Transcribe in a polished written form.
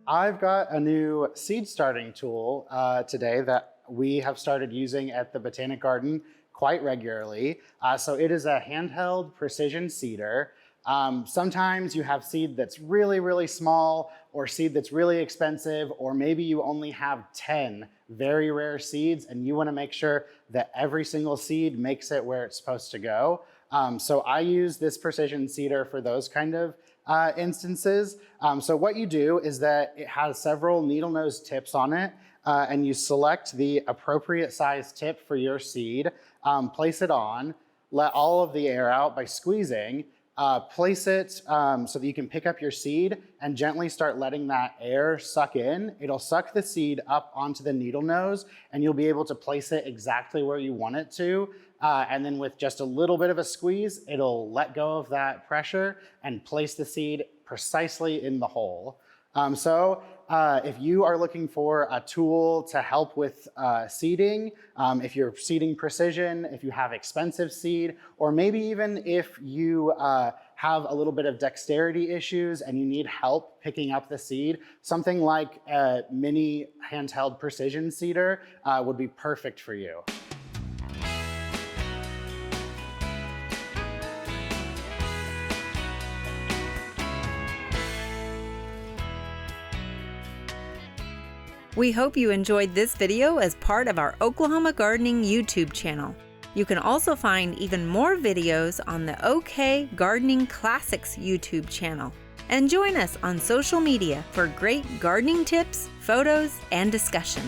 I've got a new seed starting tool today that we have started using at the Botanic Garden quite regularly. So it is a handheld precision seeder. Sometimes you have seed that's really, really small, or seed that's really expensive, or maybe you only have 10 very rare seeds and you want to make sure that every single seed makes it where it's supposed to go. So I use this precision seeder for those kind of instances. So what you do is that it has several needle nose tips on it, and you select the appropriate size tip for your seed, place it on, let all of the air out by squeezing, place it so that you can pick up your seed and gently start letting that air suck in. It'll suck the seed up onto the needle nose and you'll be able to place it exactly where you want it to. And then with just a little bit of a squeeze, it'll let go of that pressure and place the seed precisely in the hole. If you are looking for a tool to help with seeding, if you're seeding precision, if you have expensive seed, or maybe even if you have a little bit of dexterity issues and you need help picking up the seed, something like a mini handheld precision seeder would be perfect for you. We hope you enjoyed this video as part of our Oklahoma Gardening YouTube channel. You can also find even more videos on the OK Gardening Classics YouTube channel. And join us on social media for great gardening tips, photos, and discussion.